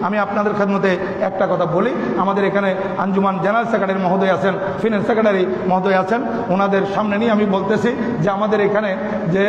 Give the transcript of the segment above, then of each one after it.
আমি আপনাদের খেদমতে একটা কথা বলি, আমাদের এখানে আঞ্জুমান জেনারেল সেক্রেটারি মহোদয় আছেন, ফিনান্স সেক্রেটারি মহোদয় আছেন, ওনাদের সামনে নিয়ে আমি বলতেছি যে আমাদের এখানে যে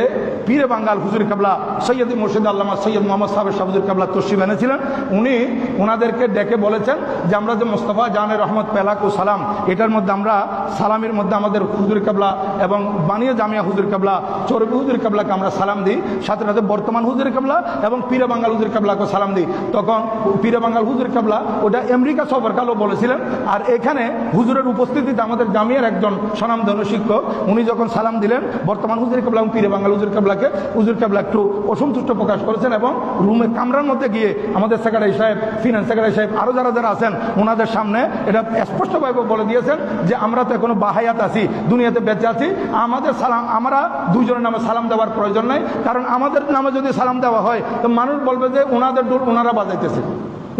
পীরে বাঙ্গাল হুজুর কাবলা সৈয়দ মুর্শিদ আল্লামা সৈয়দ মোহাম্মদ সাহেব হুজুর কাবলা তশরিফ এনেছিলেন। উনি ওনাদেরকে ডেকে বলেছেন যে আমরা যে মোস্তফা জানে রহমত পেলাক ও সালাম, এটার মধ্যে আমরা সালামের মধ্যে আমাদের হুজুর কাবলা এবং বানিয়া জামিয়া হুজুর কাবলা চরবি হুজুর কাবলাকে আমরা সালাম দিই, সাথে সাথে বর্তমান হুজুর কাবলা এবং পীরে বাঙ্গাল হুজুর কাবলাকে সালাম দিই। তখন পীরে বাঙ্গাল হুজুর কাবলা ওটা আমেরিকা সফরকালও বলেছিলেন। আর এখানে হুজুরের উপস্থিতিতে আমাদের জামিয়ার একজন স্বনামধন্য শিক্ষক উনি যখন সালাম দিলেন বর্তমান হুজুর কাবলা এবং পীরে বাঙ্গাল হুজুর কাবলাকে, হুজুর কাবলা একটু অসন্তুষ্ট প্রকাশ করেছেন এবং রুমে কামরার মধ্যে গিয়ে আমাদের সেক্রেটারি সাহেব, ফিনান্স সেক্রেটারি সাহেব আরও যারা যারা আছেন ওনাদের সামনে এটা স্পষ্টভাবে বলে দিয়েছেন যে আমরা তো এখনো বাহায়াত আছি, দুনিয়াতে বেঁচে আছি, আমাদের সালাম আমরা দুইজনের নামে সালাম দেওয়ার প্রয়োজন নাই। কারণ আমাদের নামে যদি সালাম দেওয়া হয় তো মানুষ বলবে যে ওনাদের ডোর ওনারা বাজাইতেছে,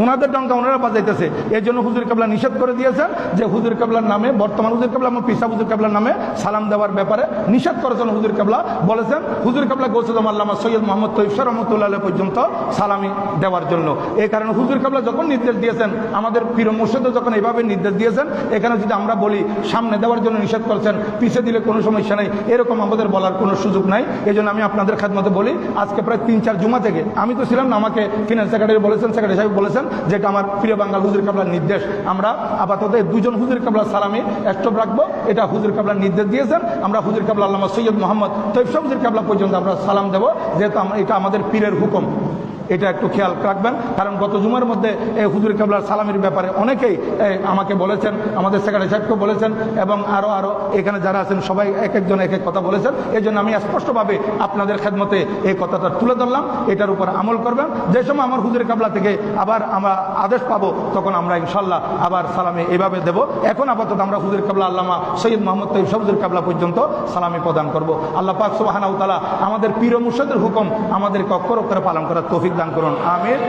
ওনাদের ডঙ্কা ওনারা বাজাইতেছে। এই জন্য হুজুর কাবলা নিষেধ করে দিয়েছেন যে হুজুর কাবলার নামে, বর্তমান হুজুর কাবলা এবং পিসা হুজুর কাবলার নামে সালাম দেওয়ার ব্যাপারে নিষেধ করেছেন হুজুর কাবলা। বলেছেন হুজুর কাবলা গৌসুদম আল্লামা সৈয়দ মোহাম্মদ তৈয়ব শাহ রহমতুল্লাহ আলাইহি পর্যন্ত সালামি দেওয়ার জন্য। এই কারণে হুজুর কাবলা যখন নির্দেশ দিয়েছেন, আমাদের পীর মুর্শিদও যখন এইভাবে নির্দেশ দিয়েছেন, এখানে যদি আমরা বলি সামনে দেওয়ার জন্য নিষেধ করেছেন, পিছিয়ে দিলে কোনো সমস্যা নেই, এরকম আমাদের বলার কোনো সুযোগ নাই। এই জন্য আমি আপনাদের খেদমতে বলি, আজকে প্রায় 3-4 জুমা থেকে আমি তো ছিলাম না, আমাকে ফিনান্স সেক্রেটারি বলেছেন, সেক্রেটারি সাহেব বলেছেন যেটা আমার পীরে বাঙ্গাল হুজুর কাবলার নির্দেশ, আমরা আপাতত দুজন হুজুর কাবলার সালামি স্টপ রাখবো, এটা হুজুর কাবলার নির্দেশ দিয়েছেন। আমরা হুজুর কাবলা আল্লামা সৈয়দ মোহাম্মদ তৈয়ব শাহ হুজুর কাবলা পর্যন্ত আমরা সালাম দেবো, যেহেতু এটা আমাদের পীরের হুকুম। এটা একটু খেয়াল রাখবেন, কারণ গত জুমার মধ্যে এই হুজুর কাবলার সালামের ব্যাপারে অনেকেই আমাকে বলেছেন, আমাদের সেক্রেটারি সাহেবকে বলেছেন এবং আরও এখানে যারা আছেন সবাই এক একজন এক এক কথা বলেছেন। এই জন্য আমি স্পষ্টভাবে আপনাদের খেদমতে এই কথাটা তুলে ধরলাম, এটার উপর আমল করবেন। যে সময় আমার হুজুর কাবলা থেকে আবার আমরা আদেশ পাবো তখন আমরা ইনশাল্লাহ আবার সালামি এইভাবে দেব। এখন আপাতত আমরা হুজুর কাবলা আল্লামা সৈয়দ মোহাম্মদ তৈয়ব শাহ হুজুর কাবলা পর্যন্ত সালামি প্রদান করব। আল্লাহ পাক সুবহানাহু ওয়া তাআলা আমাদের পীর মুর্শিদের হুকুম আমাদেরকে অক্ষর অক্ষরে পালন করার তৌফিক দান করুন, আমিন।